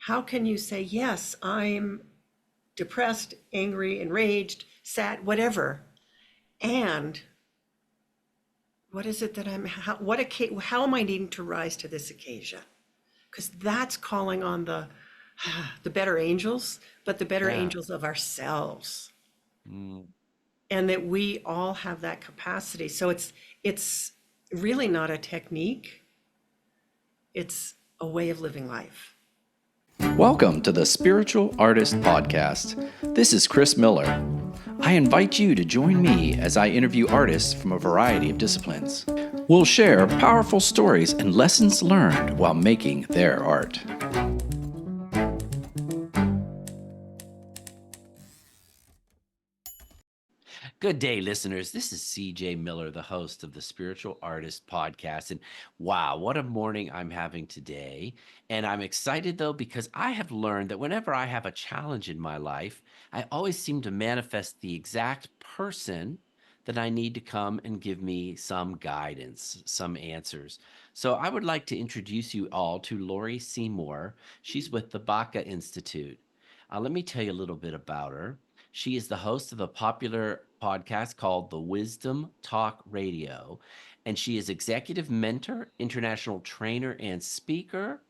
how can you say, yes, I'm depressed, angry, enraged, sad, whatever, and what is it that how am I needing to rise to this occasion? Because that's calling on the better angels, but the better Yeah. angels of ourselves, Mm. and that we all have that capacity. So it's really not a technique, it's a way of living life. Welcome to the Spiritual Artist Podcast. This is Chris Miller. I invite you to join me as I interview artists from a variety of disciplines. We'll share powerful stories and lessons learned while making their art. Good day, listeners. This is C.J. Miller, the host of the Spiritual Artist Podcast. And wow, what a morning I'm having today. And I'm excited, though, because I have learned that whenever I have a challenge in my life, I always seem to manifest the exact person that I need to come and give me some guidance, some answers. So I would like to introduce you all to Laurie Seymour. She's with the Baca Institute. Let me tell you a little bit about her. She is the host of a popular podcast called the Wisdom Talk Radio, and she is executive mentor, international trainer and speaker,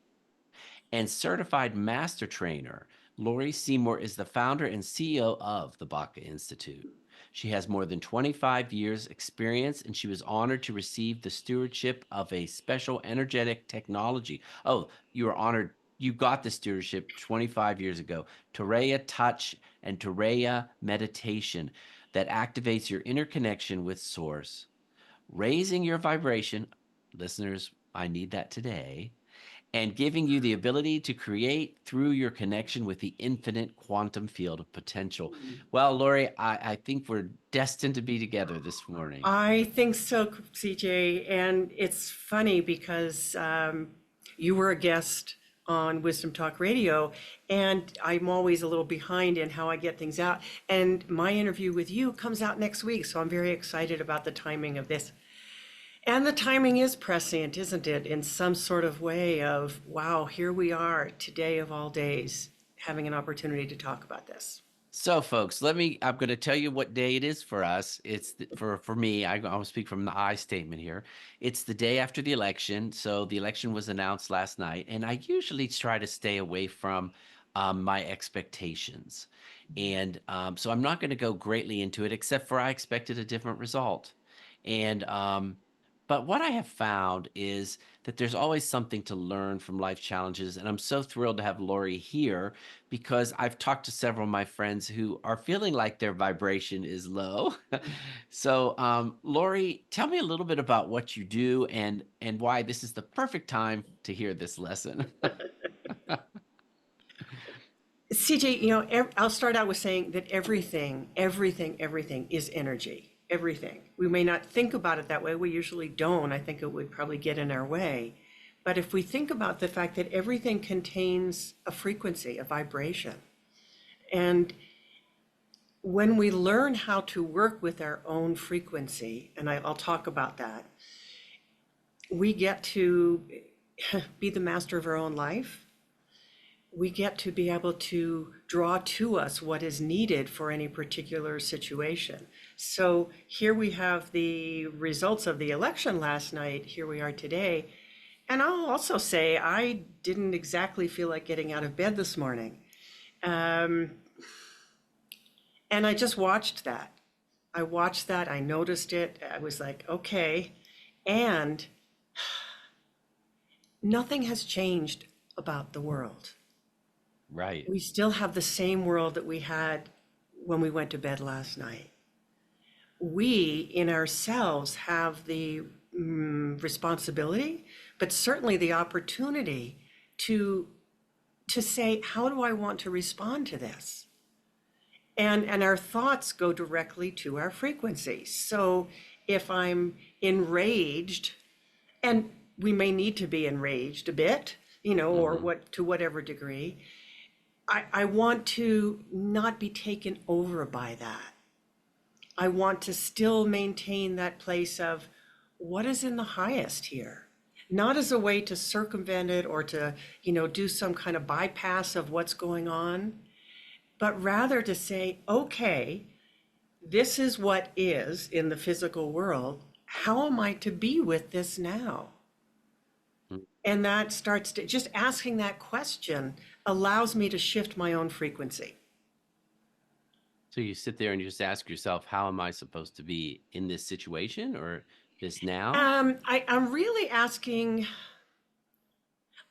and certified master trainer. Laurie Seymour is the founder and CEO of the Baca Institute. She has more than 25 years experience, and she was honored to receive the stewardship of a special energetic technology. Oh, you were honored. You got the stewardship 25 years ago. Turaya touch and Turaya meditation that activates your interconnection with source, raising your vibration. Listeners, I need that today, and giving you the ability to create through your connection with the infinite quantum field of potential. Well, Laurie, I think we're destined to be together this morning. I think so, CJ. And it's funny because you were a guest on Wisdom Talk Radio, and I'm always a little behind in how I get things out. And my interview with you comes out next week, so I'm very excited about the timing of this. And the timing is prescient, isn't it? In some sort of way of, wow, here we are today of all days, having an opportunity to talk about this. So, folks, I'm going to tell you what day it is for us. For me, I'll speak from the I statement here. It's the day after the election. So the election was announced last night, and I usually try to stay away from my expectations. And so I'm not going to go greatly into it, except for I expected a different result. And but what I have found is that there's always something to learn from life challenges. And I'm so thrilled to have Laurie here because I've talked to several of my friends who are feeling like their vibration is low. So, Laurie, tell me a little bit about what you do and why this is the perfect time to hear this lesson. CJ, I'll start out with saying that everything is energy. Everything. We may not think about it that way. We usually don't. I think it would probably get in our way. But if we think about the fact that everything contains a frequency, a vibration, and when we learn how to work with our own frequency, and I'll talk about that, we get to be the master of our own life. We get to be able to draw to us what is needed for any particular situation. So here we have the results of the election last night. Here we are today. And I'll also say I didn't exactly feel like getting out of bed this morning. And I just watched that. I noticed it. I was like, okay. And nothing has changed about the world. Right. We still have the same world that we had when we went to bed last night. We in ourselves have the responsibility, but certainly the opportunity to say, how do I want to respond to this? And our thoughts go directly to our frequency. So if I'm enraged, and we may need to be enraged a bit, or Hmm. what to whatever degree, I want to not be taken over by that. I want to still maintain that place of what is in the highest here. not as a way to circumvent it or to, do some kind of bypass of what's going on, but rather to say, okay, this is what is in the physical world. How am I to be with this now? Mm. And that starts to just asking that question allows me to shift my own frequency. So you sit there and you just ask yourself, how am I supposed to be in this situation or this now? I'm really asking,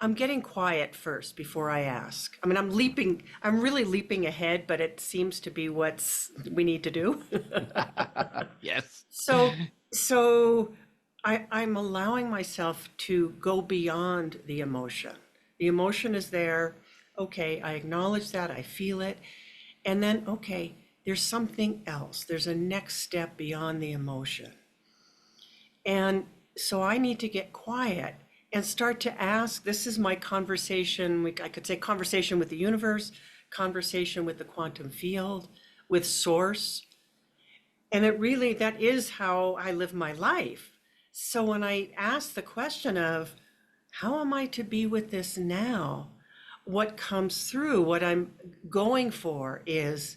I'm getting quiet first before I ask. I mean, I'm really leaping ahead, but it seems to be what's we need to do. Yes. So, so I'm allowing myself to go beyond the emotion. The emotion is there. Okay, I acknowledge that, I feel it. And then, okay, there's something else. There's a next step beyond the emotion. And so I need to get quiet and start to ask. This is my conversation. I could say conversation with the universe, conversation with the quantum field, with source. And that is how I live my life. So when I ask the question of, how am I to be with this now? What comes through, what I'm going for is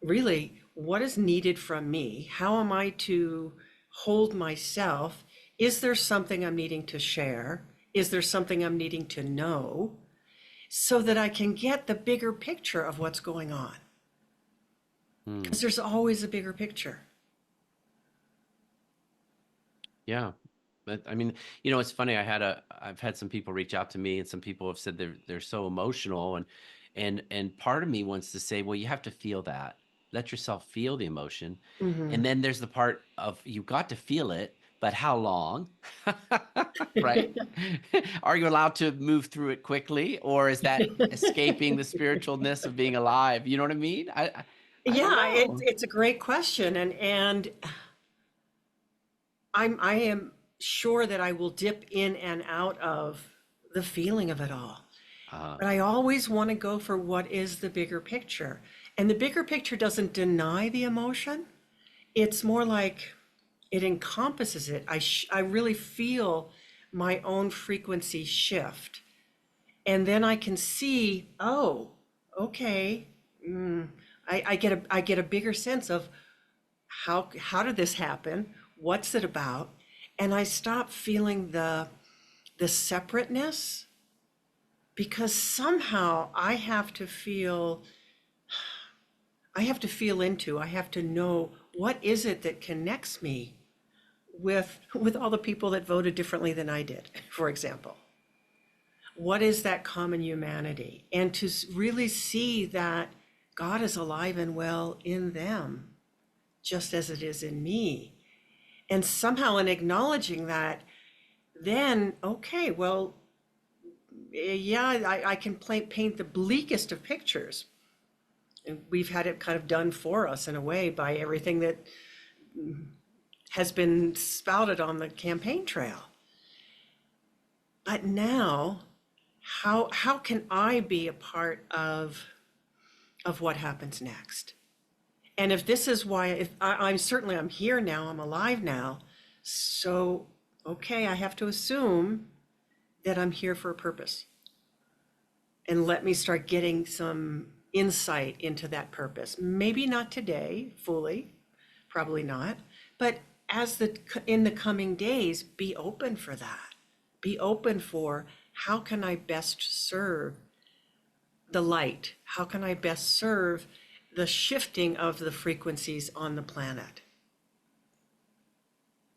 really what is needed from me? How am I to hold myself? Is there something I'm needing to share? Is there something I'm needing to know so that I can get the bigger picture of what's going on? Hmm. Because there's always a bigger picture. Yeah. But I mean, it's funny. I've had some people reach out to me, and some people have said they're so emotional, and part of me wants to say, well, you have to feel that. Let yourself feel the emotion. Mhm. And then there's the part of you've got to feel it, but how long? Right? Are you allowed to move through it quickly, or is that escaping the spiritualness of being alive? You know what I mean? I don't Yeah, it's know. it's a great question, and I am sure that I will dip in and out of the feeling of it all. Uh, But I always want to go for what is the bigger picture. And the bigger picture doesn't deny the emotion. It's more like it encompasses it. I really feel my own frequency shift. And then I can see, oh, okay. I get a bigger sense of how did this happen? What's it about? And I stop feeling the separateness because somehow I have to know what is it that connects me with all the people that voted differently than I did, for example. What is that common humanity? And to really see that God is alive and well in them, just as it is in me. And somehow in acknowledging that, then, okay, well, yeah, I can paint the bleakest of pictures. And we've had it kind of done for us in a way by everything that has been spouted on the campaign trail. But now, how can I be a part of what happens next? And if this is why, if I'm here now, I'm alive now. So, okay, I have to assume that I'm here for a purpose. And let me start getting some insight into that purpose. Maybe not today fully, probably not, but in the coming days, be open for that. Be open for how can I best serve the light? How can I best serve the shifting of the frequencies on the planet?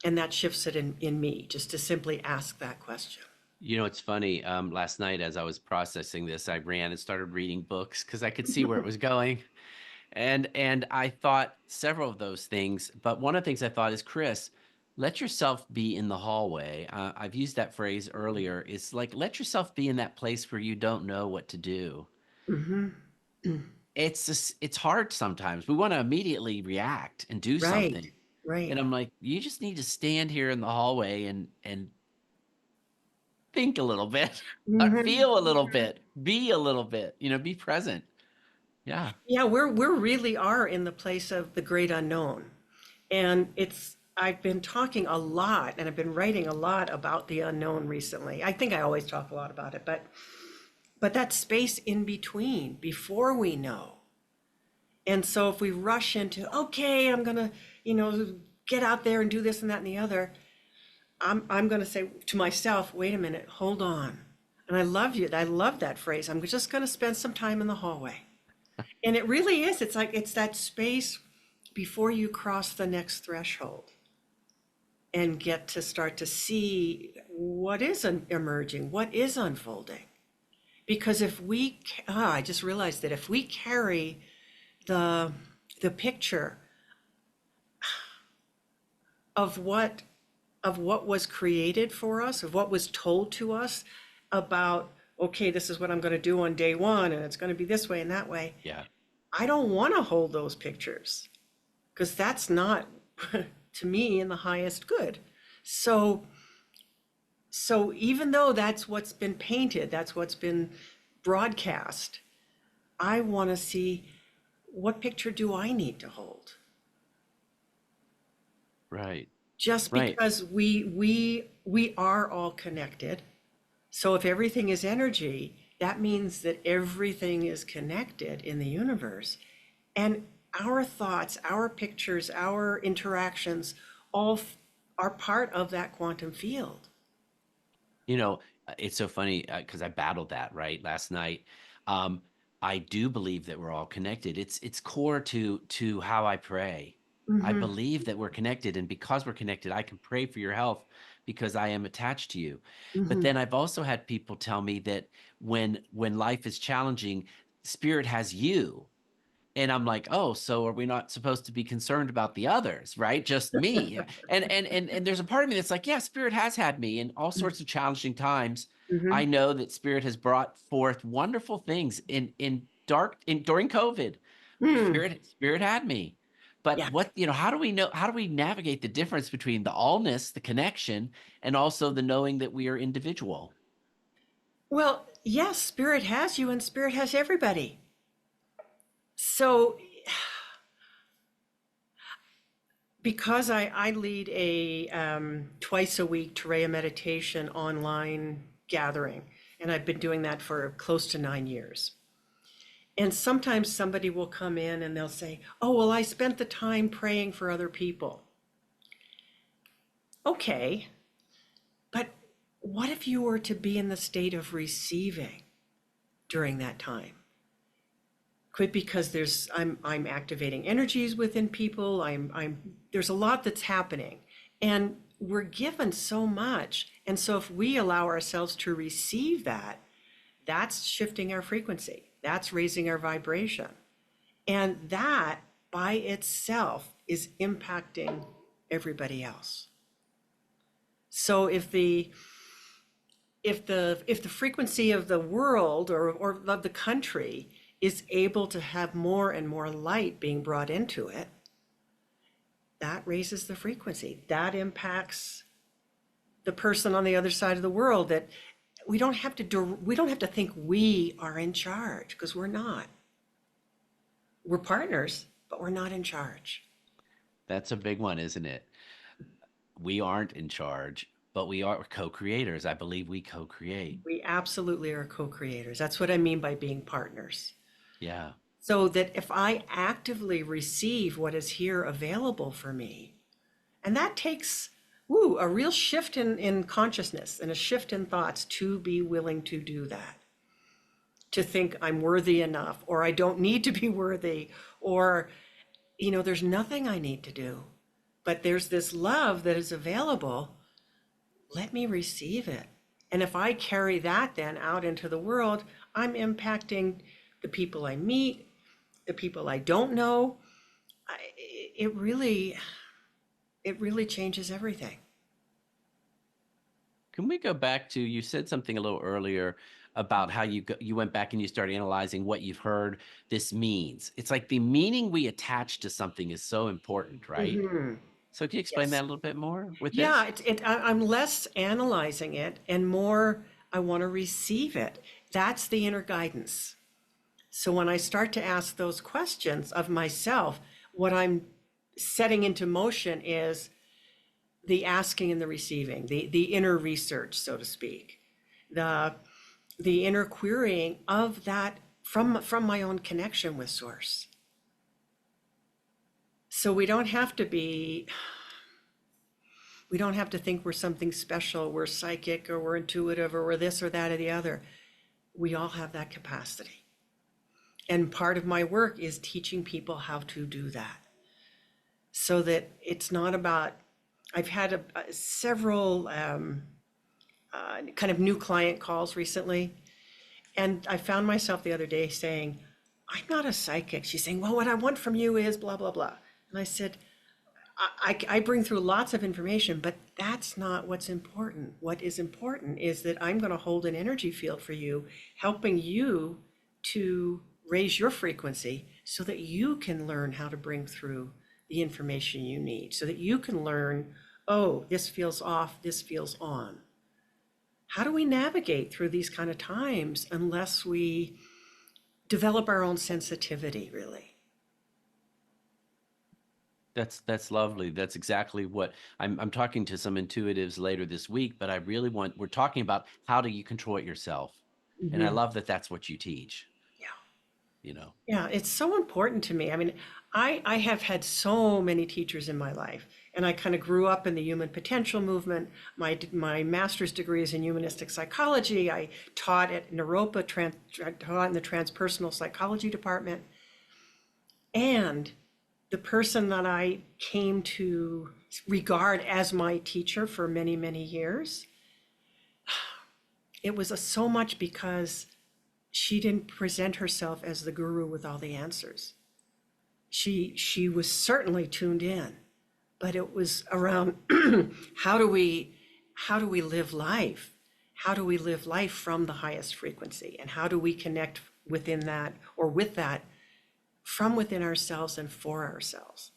And that shifts it in me, just to simply ask that question. It's funny. Last night, as I was processing this, I ran and started reading books because I could see where it was going, and I thought several of those things. But one of the things I thought is, Chris, let yourself be in the hallway. I've used that phrase earlier. It's like let yourself be in that place where you don't know what to do. Mm-hmm. It's hard sometimes. We want to immediely react and do Right, something, right. and I'm like, you just need to stand here in the hallway and think a little bit, Hmm. feel a little bit, be a little bit, be present. Yeah. Yeah, we're really are in the place of the great unknown. And I've been talking a lot and I've been writing a lot about the unknown recently. I think I always talk a lot about it, but that space in between, before we know. And so if we rush into, okay, I'm gonna, get out there and do this and that and the other, I'm gonna say to myself, wait a minute, hold on. And I love you. I love that phrase. I'm just gonna spend some time in the hallway. And it really is. It's like it's that space before you cross the next threshold and get to start to see what is emerging, what is unfolding. Because if I just realized that if we carry the picture of what was created for us, of what was told to us about, okay, this is what I'm going to do on day one, and it's going to be this way and that way. Yeah. I don't want to hold those pictures because that's not, to me, in the highest good. So even though that's what's been painted, that's what's been broadcast, I want to see, what picture do I need to hold? Right. Just Right. because we are all connected. So if everything is energy, that means that everything is connected in the universe. And our thoughts, our pictures, our interactions all are part of that quantum field. You know, it's so funny because I battled that right last night. Um, I do believe that we're all connected. It's core to how I pray. I Mm-hmm. believe that we're connected, and because we're connected, I can pray for your health because I am attached to you. But Mm-hmm. then I've also had people tell me that when life is challenging, spirit has you. And I'm like, oh, so are we not supposed to be concerned about the others, right? Just me. And there's a part of me that's like, yeah, spirit has had me in all sorts of challenging times. Mm-hmm. I know that spirit has brought forth wonderful things in during COVID. Mm. Spirit had me. But Yeah. how do we navigate the difference between the allness, the connection, and also the knowing that we are individual? Well, yes, spirit has you and spirit has everybody. So because I lead a twice a week Turaya meditation online gathering, and I've been doing that for close to 9 years. And sometimes somebody will come in and they'll say, oh, well, I spent the time praying for other people. Okay, but what if you were to be in the state of receiving during that time? Could because I'm activating energies within people. There's a lot that's happening, and we're given so much. And so if we allow ourselves to receive that, that's shifting our frequency. That's raising our vibration. And that by itself is impacting everybody else. So if the frequency of the world or of the country is able to have more and more light being brought into it, that raises the frequency. That impacts the person on the other side of the world. That we don't have to think we are in charge, because we're not. We're partners, but we're not in charge. That's a big one, isn't it? We aren't in charge, but we are co-creators. I believe we co-create. We absolutely are co-creators. That's what I mean by being partners. Yeah. So that if I actively receive what is here available for me, and that takes a real shift in consciousness and a shift in thoughts to be willing to do that. To think I'm worthy enough, or I don't need to be worthy, or, there's nothing I need to do, but there's this love that is available. Let me receive it. And if I carry that then out into the world, I'm impacting the people I meet, the people I don't know. It really changes everything. Can we go back to, you said something a little earlier about how you went back and you started analyzing what you've heard this means. It's like the meaning we attach to something is so important, right? Hmm. So can you explain that Yes. a little bit more with Yeah, this? I'm less analyzing it and more I want to receive it. That's the inner guidance. So when I start to ask those questions of myself, what I'm setting into motion is the asking and the receiving, the inner research, so to speak, the inner querying of that from my own connection with source. So we don't have to think we're something special, we're psychic or we're intuitive or we're this or that or the other. We all have that capacity. And part of my work is teaching people how to do that, so that it's not about, I've had several kind of new client calls recently. And I found myself the other day saying, I'm not a psychic. She's saying, well, what I want from you is blah, blah, blah. And I said, I bring through lots of information, but that's not what's important. What is important is that I'm going to hold an energy field for you, helping you to raise your frequency so that you can learn how to bring through the information you need, so that you can learn, oh, this feels off, this feels on. How do we navigate through these kind of times unless we develop our own sensitivity, really? That's lovely. That's exactly what I'm talking to some intuitives later this week, but we're talking about how do you control it yourself. And I love that that's what you teach, Yeah. you know. Yeah, it's so important to me. I mean, I have had so many teachers in my life, and I kind of grew up in the human potential movement. My master's degree is in humanistic psychology. I taught at Naropa, taught in the transpersonal psychology department. And the person that I came to regard as my teacher for many, many years, it was so much because she didn't present herself as the guru with all the answers. She was certainly tuned in, but it was around how do we live life? How do we live life from the highest frequency? And how do we connect within that, or with that, from within ourselves and for ourselves?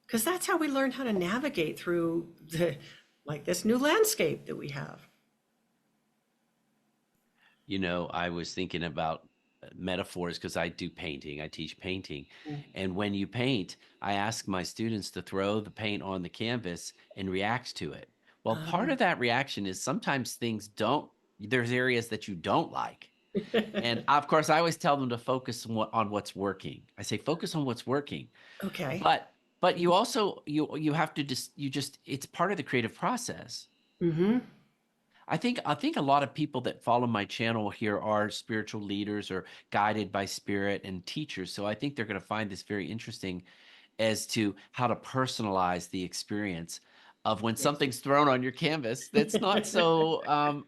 Because that's how we learn how to navigate through this new landscape that we have. You know, I was thinking about metaphors because I do painting. I teach painting. And when you paint, I ask my students to throw the paint on the canvas and react to it. Well, part of that reaction is sometimes there's areas that you don't like. And of course, I always tell them to focus on what's working. I say, focus on what's working. Okay. But you also, you have to it's part of the creative process. Mm-hmm. I think a lot of people that follow my channel here are spiritual leaders or guided by spirit and teachers. So I think they're going to find this very interesting as to how to personalize the experience of when something's thrown on your canvas that's not so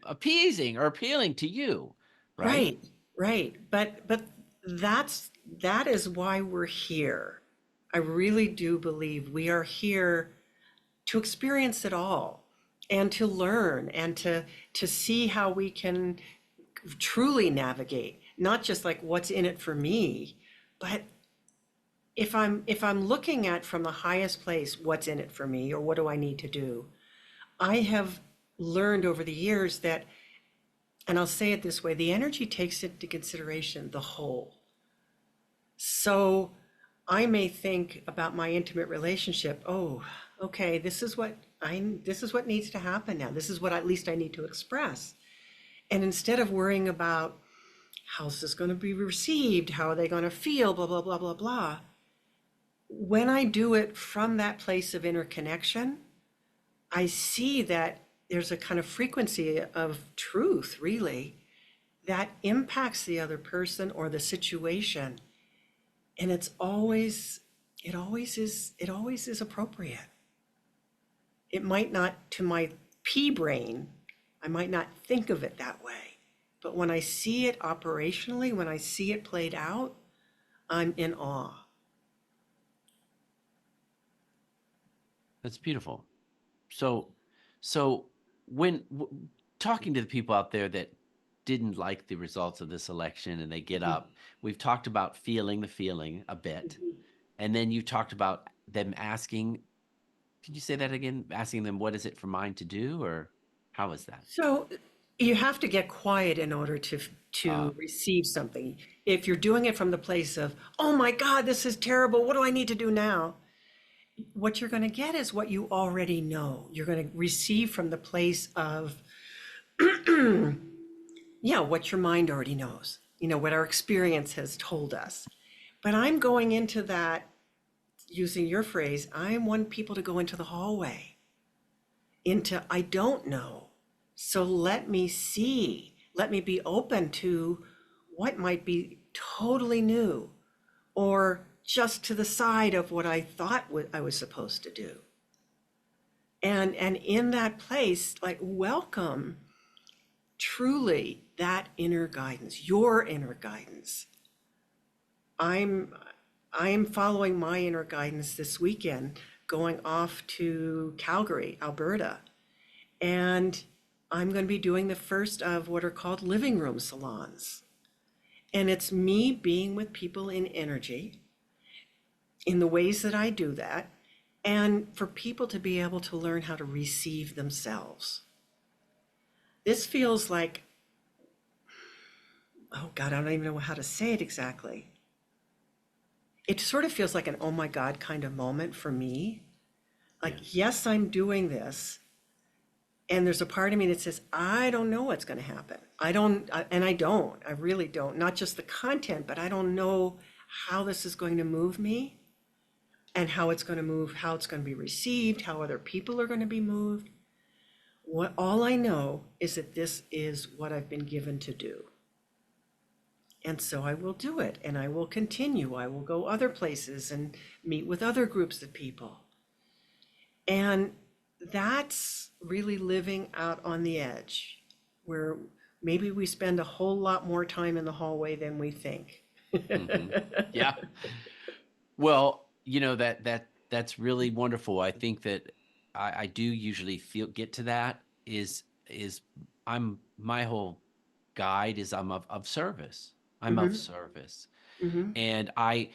appeasing or appealing to you, right? Right, right. But that is why we're here. I really do believe we are here to experience it all and to learn and to see how we can truly navigate, not just like what's in it for me, but if I'm looking at from the highest place what's in it for me or what do I need to do, I have learned over the years that, and I'll say it this way, the energy takes into consideration the whole. So I may think about my intimate relationship, oh, okay, this is what needs to happen now. This is what at least I need to express. And instead of worrying about how's this going to be received, how are they going to feel, blah, blah, blah, blah, blah. When I do it from that place of interconnection, I see that there's a kind of frequency of truth, really, that impacts the other person or the situation. And it always is appropriate. It might not, to my pea brain, I might not think of it that way. But when I see it operationally, when I see it played out, I'm in awe. That's beautiful. So when talking to the people out there that didn't like the results of this election and they get up, we've talked about feeling the feeling a bit. And then you talked about them asking, could you say that again? Asking them, what is it for mine to do? Or how is that? So you have to get quiet in order to receive something. If you're doing it from the place of, oh my God, this is terrible, what do I need to do now? what you're going to get is what you already know. You're going to receive from the place of, yeah, what your mind already knows, what our experience has told us. But I'm going into that, using your phrase, I want people to go into the hallway, into I don't know. So let me see, let me be open to what might be totally new or just to the side of what I thought I was supposed to do. And in that place, like, welcome truly that inner guidance, your inner guidance. I'm following my inner guidance this weekend, going off to Calgary, Alberta, and I'm going to be doing the first of what are called living room salons. And it's me being with people in energy in the ways that I do that, and for people to be able to learn how to receive themselves. This feels like, oh God, I don't even know how to say it exactly. It sort of feels like an oh my God kind of moment for me. Like, yes, I'm doing this. And there's a part of me that says, I don't know what's going to happen. I really don't. Not just the content, but I don't know how this is going to move me and how it's going to move, how it's going to be received, how other people are going to be moved. All I know is that this is what I've been given to do. And so I will do it, and I will continue. I will go other places and meet with other groups of people. And that's really living out on the edge, where maybe we spend a whole lot more time in the hallway than we think. Yeah. Well, that's really wonderful. I think that I do usually get to that is I'm my whole guide is I'm of service. I'm of Mm-hmm, service. mm-hmm, And I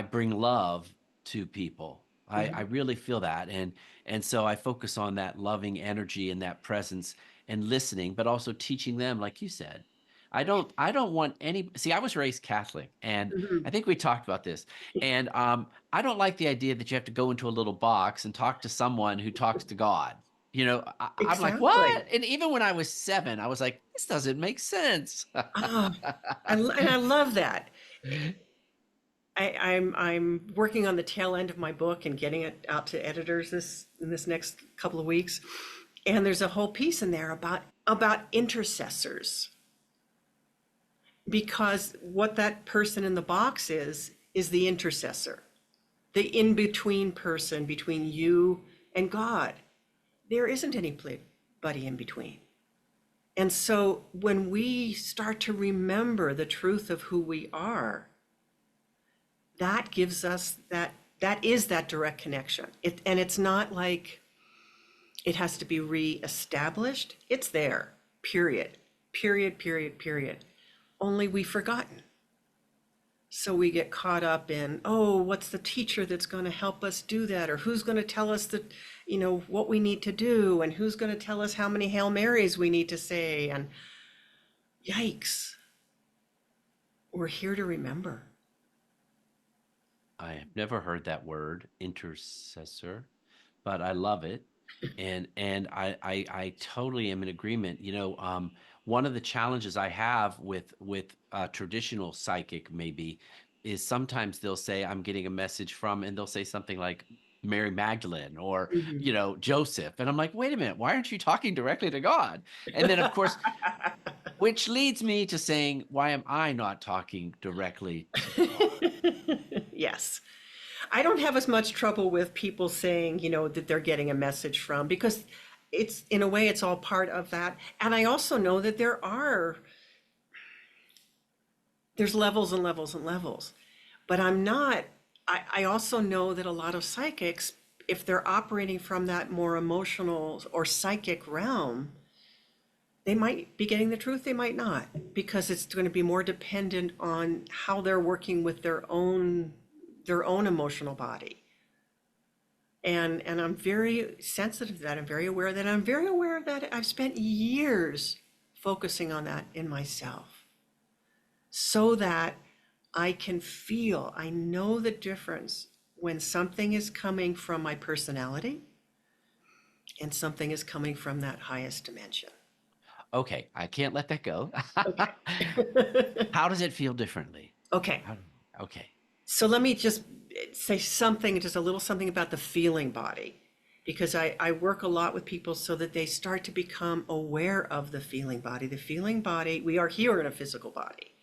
bring love to people. I mm-hmm. really feel that. And so I focus on that loving energy and that presence and listening, but also teaching them, like you said. I don't want any see, I was raised Catholic, and Mm-hmm. I think we talked about this. And I don't like the idea that you have to go into a little box and talk to someone who talks to God. I'm like, Exactly. what? And even when I was 7, I was like, this doesn't make sense. Oh, and I love that. I'm working on the tail end of my book and getting it out to editors in this next couple of weeks. And there's a whole piece in there about intercessors. Because what that person in the box is the intercessor, the in-between person between you and God. There isn't anybody in between. And so when we start to remember the truth of who we are, that gives us that is that direct connection. And it's not like it has to be reestablished. It's there, period, period, period, period. Only we've forgotten. So we get caught up in, oh, what's the teacher that's going to help us do that? Or who's going to tell us that, what we need to do? And who's going to tell us how many Hail Marys we need to say? And yikes, we're here to remember. I have never heard that word, intercessor, but I love it. And I totally am in agreement. One of the challenges I have with traditional psychic maybe is sometimes they'll say I'm getting a message from, and they'll say something like Mary Magdalene or Mhm. Joseph, and I'm like, wait a minute, why aren't you talking directly to God? And then of course, which leads me to saying, why am I not talking directly to God? Yes. I don't have as much trouble with people saying, that they're getting a message from, because it's, in a way, it's all part of that. And I also know that there's levels and levels and levels. But I also know that a lot of psychics, if they're operating from that more emotional or psychic realm, they might be getting the truth, they might not, because it's going to be more dependent on how they're working with their own emotional body. And I'm very sensitive to that. I'm very aware of that. I'm very aware of that. I've spent years focusing on that in myself so that I know the difference when something is coming from my personality and something is coming from that highest dimension. Okay, I can't let that go. Okay. How does it feel differently? Okay. Okay. So let me just say something, just a little something about the feeling body, because I work a lot with people so that they start to become aware of the feeling body. The feeling body, we are here in a physical body.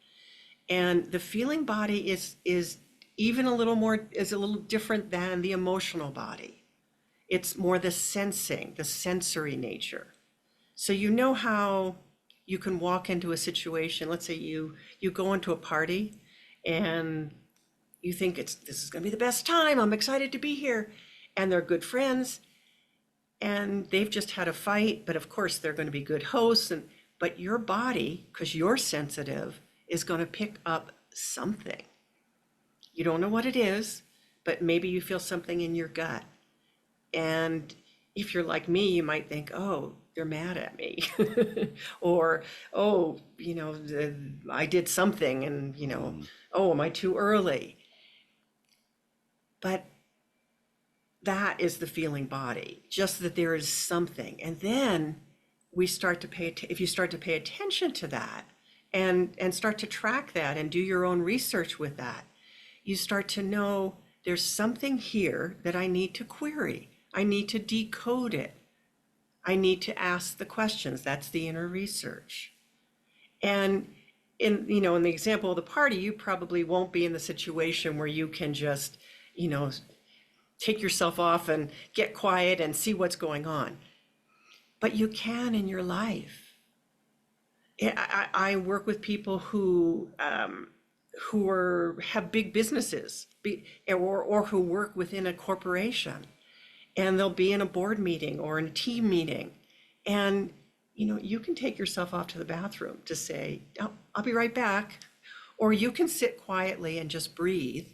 And the feeling body is even a little different than the emotional body. It's more the sensing, the sensory nature. So you know how you can walk into a situation, let's say you go into a party and you think this is going to be the best time. I'm excited to be here. And they're good friends and they've just had a fight, but of course they're going to be good hosts but your body, because you're sensitive, is going to pick up something. You don't know what it is, but maybe you feel something in your gut. And if you're like me, you might think, oh, they're mad at me. Or, oh, I did something and, oh, am I too early? But that is the feeling body, just that there is something. And then we start to if you start to pay attention to that and start to track that and do your own research with that, you start to know there's something here that I need to query. I need to decode it. I need to ask the questions. That's the inner research. And in the example of the party, you probably won't be in the situation where you can just, take yourself off and get quiet and see what's going on. But you can in your life. I work with people who have big businesses or who work within a corporation, and they'll be in a board meeting or in a team meeting, and you can take yourself off to the bathroom to say, oh, I'll be right back, or you can sit quietly and just breathe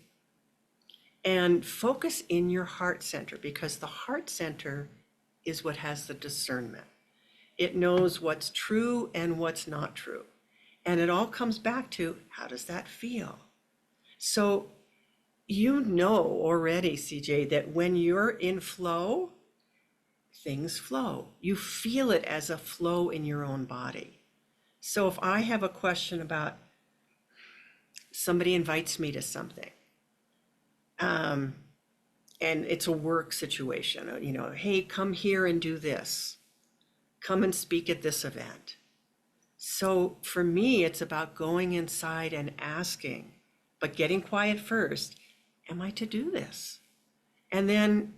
and focus in your heart center, because the heart center is what has the discernment. It knows what's true and what's not true. And it all comes back to, how does that feel? So you know already, CJ, that when you're in flow, things flow. You feel it as a flow in your own body. So if I have a question about somebody invites me to something, and it's a work situation, hey, come here and do this. Come and speak at this event. So for me, it's about going inside and asking, but getting quiet first. Am I to do this? And then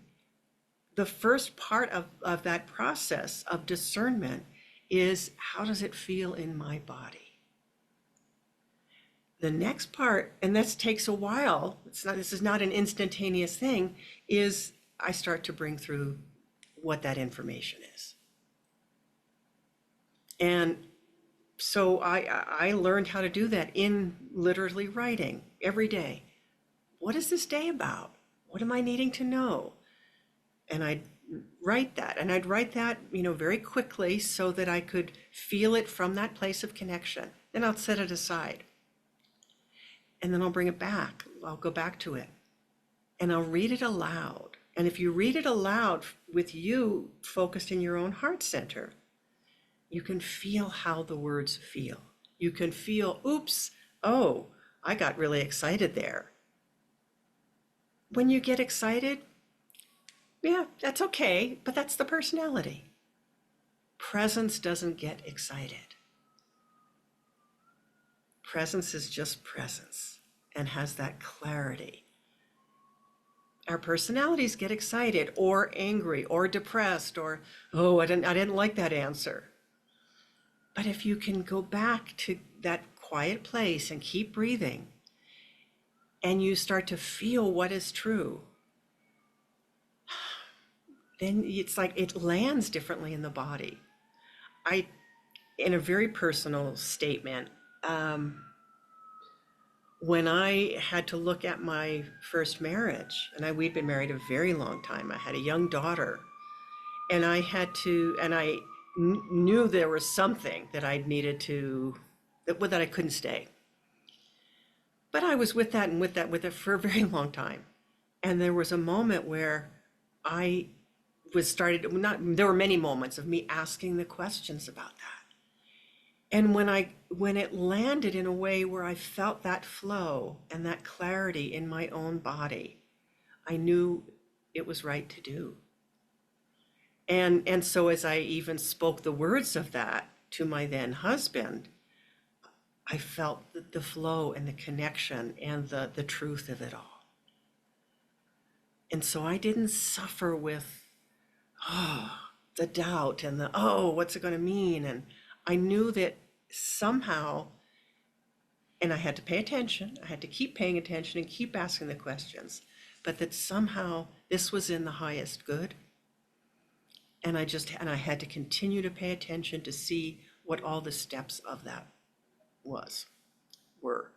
the first part of that process of discernment is, how does it feel in my body? The next part, and this takes a while, this is not an instantaneous thing, is I start to bring through what that information is. And so I learned how to do that in literally writing every day. What is this day about? What am I needing to know? And I'd write that, very quickly so that I could feel it from that place of connection. Then I'll set it aside. And then I'll bring it back. I'll go back to it. And I'll read it aloud. And if you read it aloud with you focused in your own heart center, you can feel how the words feel. You can feel, oops, oh, I got really excited there. When you get excited, yeah, that's okay, but that's the personality. Presence doesn't get excited. Presence is just presence and has that clarity. Our personalities get excited or angry or depressed or, oh, I didn't like that answer. But if you can go back to that quiet place and keep breathing, and you start to feel what is true, then it's like it lands differently in the body. In a very personal statement, when I had to look at my first marriage, and we'd been married a very long time, I had a young daughter, and I knew there was something that I needed to, that I couldn't stay. But I was with it for a very long time. And there was a moment where I was started, not, there were many moments of me asking the questions about that. And when it landed in a way where I felt that flow and that clarity in my own body, I knew it was right to do. And so as I even spoke the words of that to my then husband, I felt the flow and the connection and the truth of it all. And so I didn't suffer with the doubt and what's it going to mean? And I knew that somehow, and I had to pay attention, I had to keep paying attention and keep asking the questions, but that somehow this was in the highest good. And I had to continue to pay attention to see what all the steps of that were.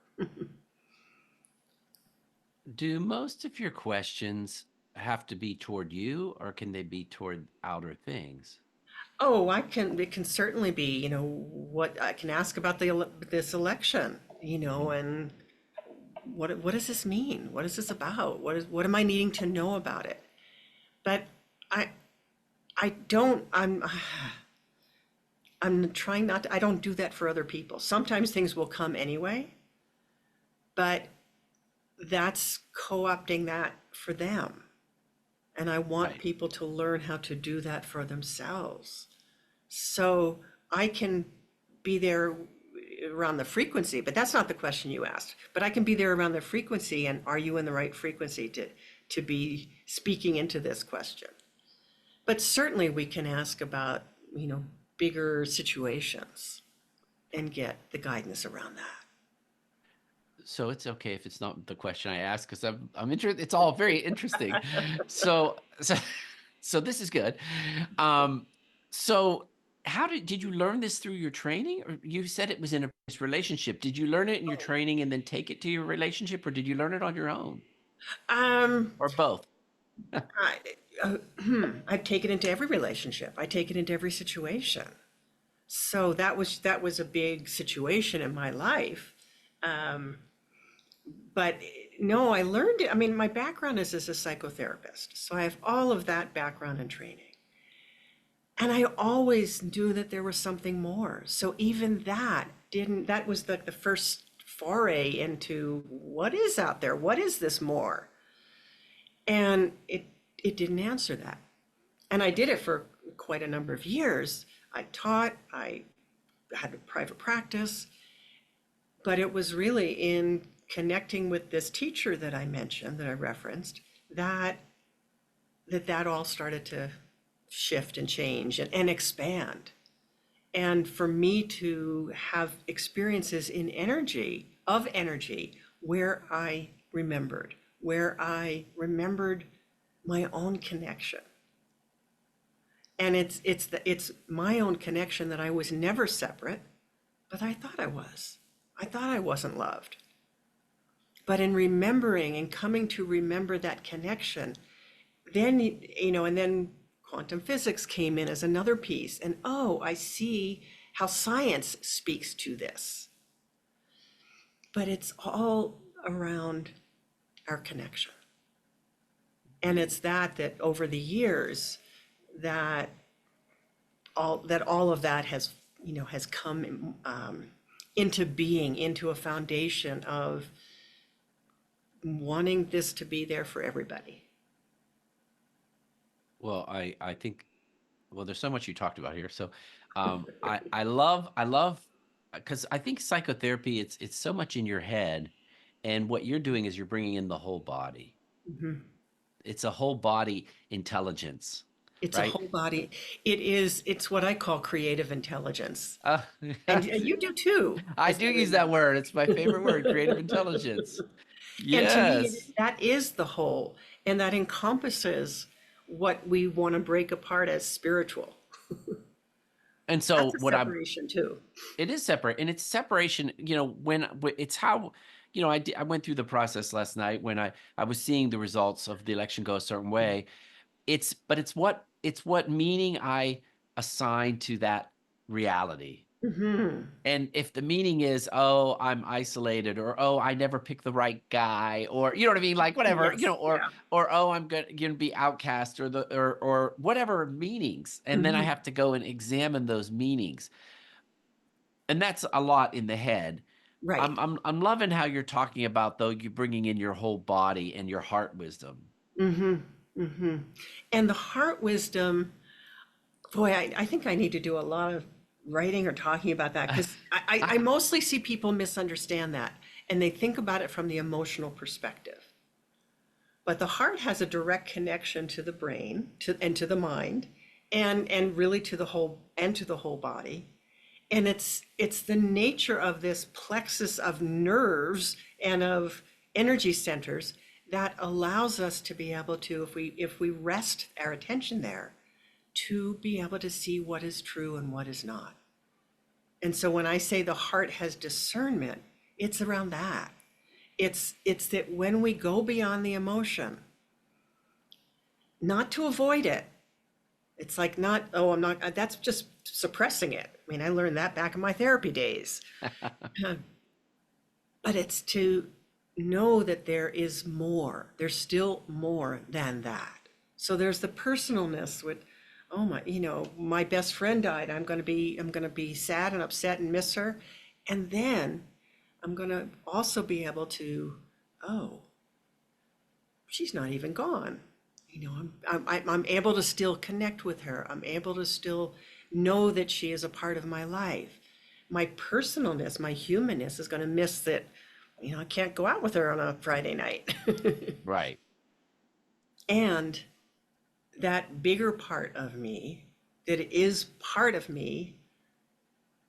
Do most of your questions have to be toward you, or can they be toward outer things? Oh, it can certainly be, what I can ask about this election, and what does this mean? What is this about? What am I needing to know about it? But I, I don't, I'm trying not to, I don't do that for other people. Sometimes things will come anyway, but that's co-opting that for them. And I want Right. people to learn how to do that for themselves. So I can be there around the frequency, but that's not the question you asked. But I can be there around the frequency, and are you in the right frequency to be speaking into this question? But certainly we can ask about, bigger situations and get the guidance around that. So it's okay if it's not the question I asked, because I'm interested. It's all very interesting. So so this is good. Um, so how did you learn this through your training, or you said it was in a previous relationship? Did you learn it in your training and then take it to your relationship, or did you learn it on your own, Um, or both? I, I take it into every relationship. I take it into every situation. So that was a big situation in my life. Um, but no, I learned it. I mean, my background is as a psychotherapist, so I have all of that background and training. And I always knew that there was something more. So even that was the first foray into what is out there? What is this more? And it didn't answer that. And I did it for quite a number of years. I taught, I had a private practice, but it was really in connecting with this teacher that I mentioned, that I referenced, that all started to shift and change and expand. And for me to have experiences in energy, where I remembered my own connection. And it's my own connection that I was never separate, but I thought I was. I thought I wasn't loved. But in remembering and coming to remember that connection, then, and then quantum physics came in as another piece. And I see how science speaks to this. But it's all around our connection. And it's that over the years, that all of that has come into being, into a foundation of wanting this to be there for everybody. Well, I think, well, there's so much you talked about here. So I love because I think psychotherapy, it's so much in your head, and what you're doing is you're bringing in the whole body. Mhm. It's a whole body intelligence, It's a right? whole body. It's what I call creative intelligence. Uh, And you do too, I as do I use that remember. word. It's my favorite word, creative intelligence. And to me, Yes. that is the whole, and that encompasses what we want to break apart as spiritual. And That's so a what separation too. it is separate, and it's separation, it's how, I went through the process last night when I was seeing the results of the election go a certain way. But it's what meaning I assign to that reality. And if the meaning is, oh, I'm isolated, or oh, I never pick the right guy, or you know what I mean, like whatever, Yes, yeah. or oh, I'm gonna be outcast, or or whatever meanings, and then I Mhm. have to go and examine those meanings, and that's a lot in the head. Right. I'm loving how you're talking about though you bringing in your whole body and your heart wisdom. Mhm. Mhm. And the heart wisdom, boy, I think I need to do a lot of writing or talking about that because I mostly see people misunderstand that and they think about it from the emotional perspective. But the heart has a direct connection to the brain and to the mind and really to the whole body. And it's the nature of this plexus of nerves and of energy centers that allows us to be able to, if we rest our attention there, to be able to see what is true and what is not. And so when I say the heart has discernment, it's around that. It's that when we go beyond the emotion, not to avoid it. It's like not, oh, I'm not, that's just suppressing it. I mean, I learned that back in my therapy days. But it's to know that there is more. There's still more than that. So there's the personalness with, oh my, my best friend died. I'm going to be sad and upset and miss her. And then I'm going to also be able to, oh, she's not even gone. I'm able to still connect with her. I'm able to still know that she is a part of my life. My personalness, my humanness is going to miss that, I can't go out with her on a Friday night. Right. And that bigger part of me, that is part of me,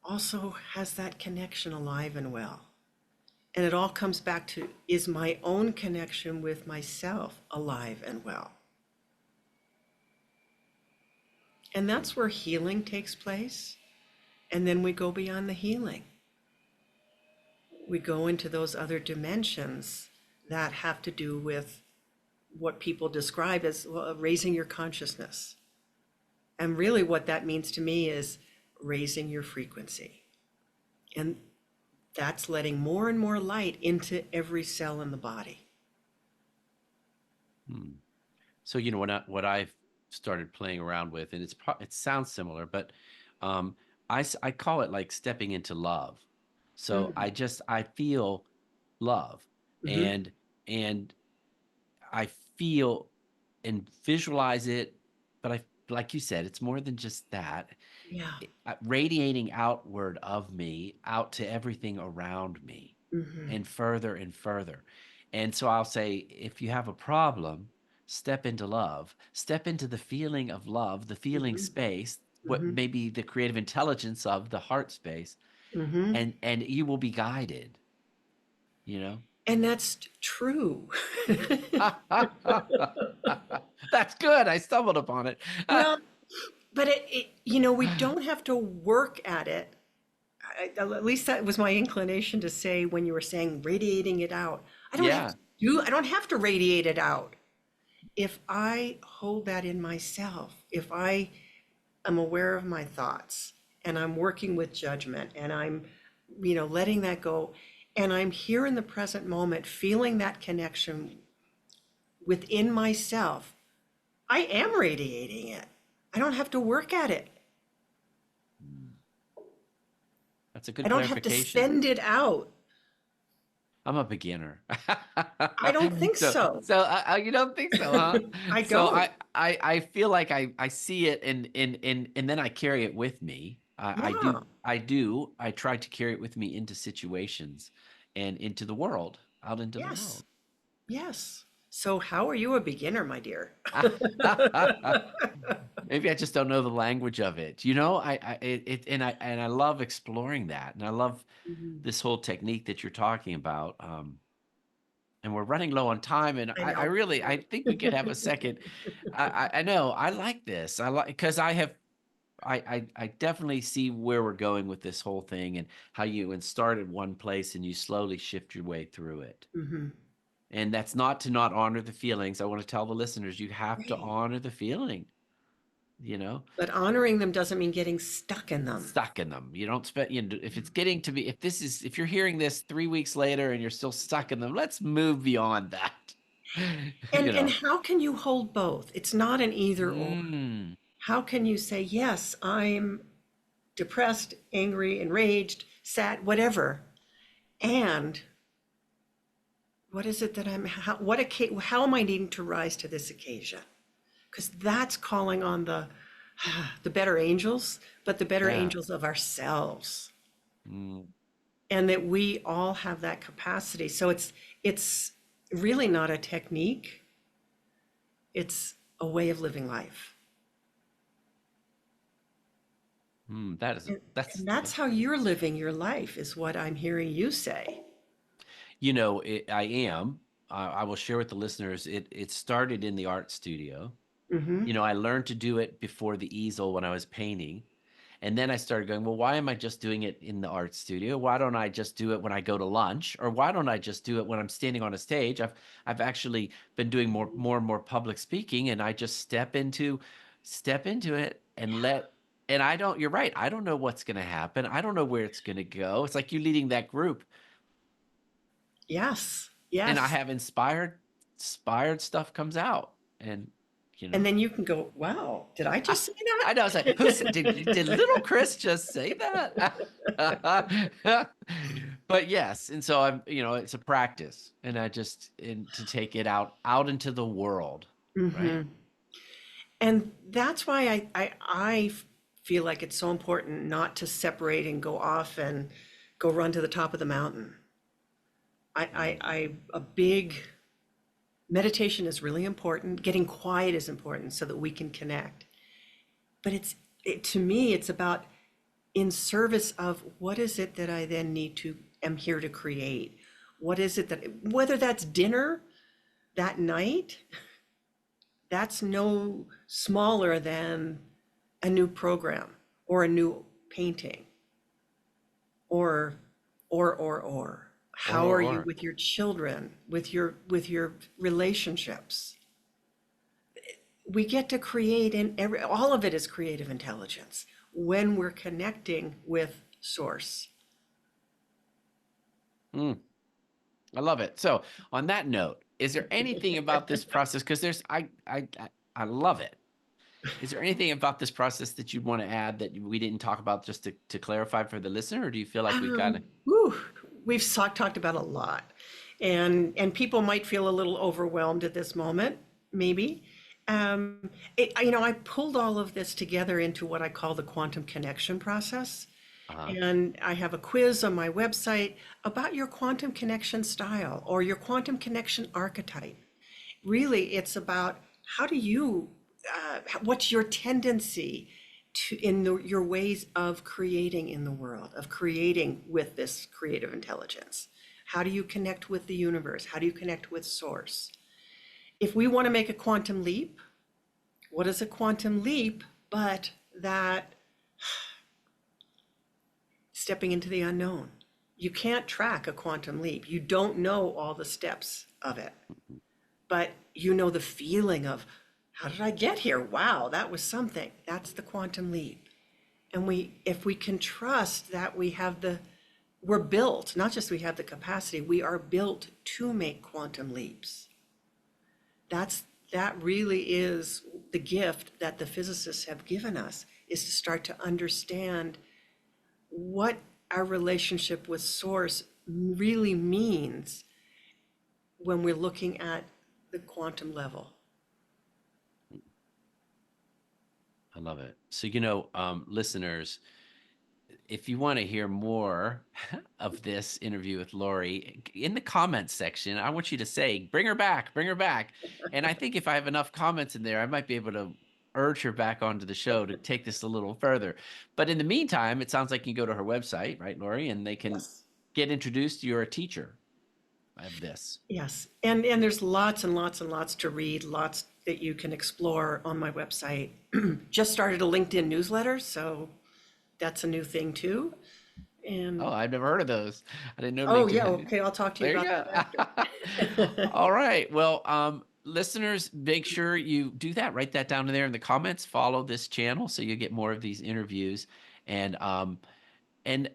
also has that connection alive and well. And it all comes back to, is my own connection with myself alive and well? And that's where healing takes place. And then we go beyond the healing. We go into those other dimensions that have to do with what people describe as, well, raising your consciousness. And really, what that means to me is raising your frequency. And that's letting more and more light into every cell in the body. Hmm. So what I've started playing around with, and it sounds similar, but um, I call it like stepping into love. So I feel love, Mm-hmm. and and I feel and visualize it, but I like you said, it's more than just that. Yeah. Radiating outward of me out to everything around me, Mm-hmm. and further and further. And so I'll say, if you have a problem, step into love, step into the feeling of love, the feeling Mm-hmm. space, what Mm-hmm. maybe the creative intelligence of the heart space, Mm-hmm. and you will be guided, you know? And that's true. That's good. I stumbled upon it. Well, but we don't have to work at it. At least that was my inclination to say when you were saying radiating it out. Yeah. I don't have to radiate it out. If I hold that in myself, if I am aware of my thoughts and I'm working with judgment and I'm, letting that go and I'm here in the present moment, feeling that connection within myself, I am radiating it. I don't have to work at it. That's a I good don't have to clarification. send it out. I'm a beginner. I don't think So, so. you don't think so, huh? I So don't. I feel like I see it, and then I carry it with me. Yeah. I try to carry it with me into situations and into the world, out into the Yes. world. Yes. So how are you a beginner, my dear? Maybe I just don't know the language of it. And I love exploring that, and I love Mhm. this whole technique that you're talking about. And we're running low on time, and I I know. really I think we could have a second. I know I like this. I like because I definitely see where we're going with this whole thing, and how you start at one place and you slowly shift your way through it. Mhm. And that's not to not honor the feelings. I want to tell the listeners you have to Right. honor the feeling. you know, But honoring them doesn't mean getting stuck in them. stuck in them. You don't spend, if it's getting to be, if you're hearing this 3 weeks later and you're still stuck in them, let's move beyond that. you And know, how can you hold both? It's not an either or. mm, How can you say, yes, I'm depressed, angry, enraged, sad, whatever, and what is it that how am I needing to rise to this occasion? Because that's calling on the better angels, but the better yeah. angels of ourselves, Mm, and that we all have that capacity. So it's really not a technique, it's a way of living life. that's, And that's how you're living your life, is what I'm hearing you say. I am. I will share with the listeners. It started in the art studio. Hmm. I learned to do it before the easel when I was painting. And then I started going, well, why am I just doing it in the art studio? Why don't I just do it when I go to lunch? Or why don't I just do it when I'm standing on a stage? I've actually been doing more and more public speaking, and I just step into it and I don't, you're right. I don't know what's going to happen. I don't know where it's going to go. It's like you leading that group, Yes, and I yes. have inspired stuff comes out. And, you And know, then you can go, wow, did I I, just say I know. It's like, who said? Did little Chris just say that? But yes, and so it's a practice, and to take it out into the world, right? that? And that's why I feel like it's so important not to separate and go off and go run to the top of the mountain. A big meditation is really important. Getting quiet is important so that we can connect. But to me, it's about in service of what is it that I then am here to create? What is it whether that's dinner that night, that's no smaller than a new program or a new painting or or how are you Or with your children, with your relationships? We get to create, in all of it is creative intelligence when we're connecting with source. mm, I love it. So, on that note, is there anything about this process? Because I love it. Is there anything about this process that you'd want to add that we didn't talk about, just to clarify for the listener, or do you feel like we got it? Whew, we've talked about a lot, and people might feel a little overwhelmed at this moment, maybe. I pulled all of this together into what I call the quantum connection process. Uh-huh. And I have a quiz on my website about your quantum connection style or your quantum connection archetype. Really, it's about how do you, what's your tendency your ways of creating in the world, of creating with this creative intelligence? How do you connect with the universe? How do you connect with source? If we want to make a quantum leap, what is a quantum leap but that stepping into the unknown? You can't track a quantum leap. You don't know all the steps of it, but you know the feeling of, how did I get here? Wow, that was something. That's the quantum leap. And if we can trust that we're built, not just we have the capacity, we are built to make quantum leaps. That really is the gift that the physicists have given us, is to start to understand what our relationship with source really means when we're looking at the quantum level. I love it. So, listeners, if you want to hear more of this interview with Laurie, in the comments section, I want you to say, bring her back, bring her back. And I think if I have enough comments in there, I might be able to urge her back onto the show to take this a little further. But in the meantime, it sounds like you can go to her website, right, Laurie, and they can Yes. get introduced. You're a teacher of this. Yes. And there's lots and lots and lots to read, lots that you can explore on my website. Just started a LinkedIn newsletter, so that's a new thing too. Oh, And I've never heard of those. I didn't know oh LinkedIn yeah, had. okay, I'll talk to you There you about go. that after. All right. Well, listeners, make sure you do that. Write that down in there in the comments. Follow this channel so you get more of these interviews. And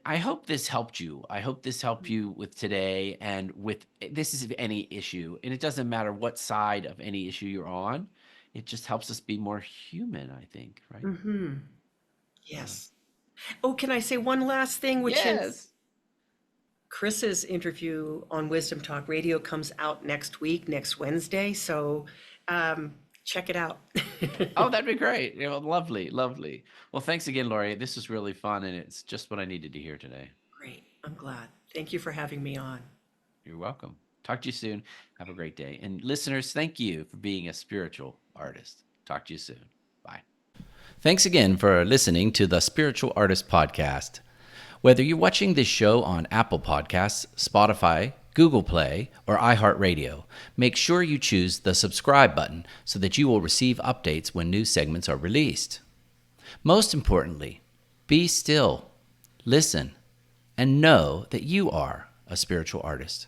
I hope this helped you. I hope this helped you with today and with this is any issue. And it doesn't matter what side of any issue you're on. It just helps us be more human, I think, right? Yes. Oh, can I say one last thing, which is Yes. Chris's interview on Wisdom Talk Radio comes out next week, next Wednesday. So check it out. Oh, that'd be great. Lovely, lovely. Well, thanks again, Laurie. This was really fun, and it's just what I needed to hear today. Great. I'm glad. Thank you for having me on. You're welcome. Talk to you soon. Have a great day. And listeners, thank you for being a spiritual artist. Talk to you soon. Bye. Thanks again for listening to the Spiritual Artist Podcast. Whether you're watching this show on Apple Podcasts, Spotify, Google Play, or iHeartRadio, make sure you choose the subscribe button so that you will receive updates when new segments are released. Most importantly, be still, listen, and know that you are a spiritual artist.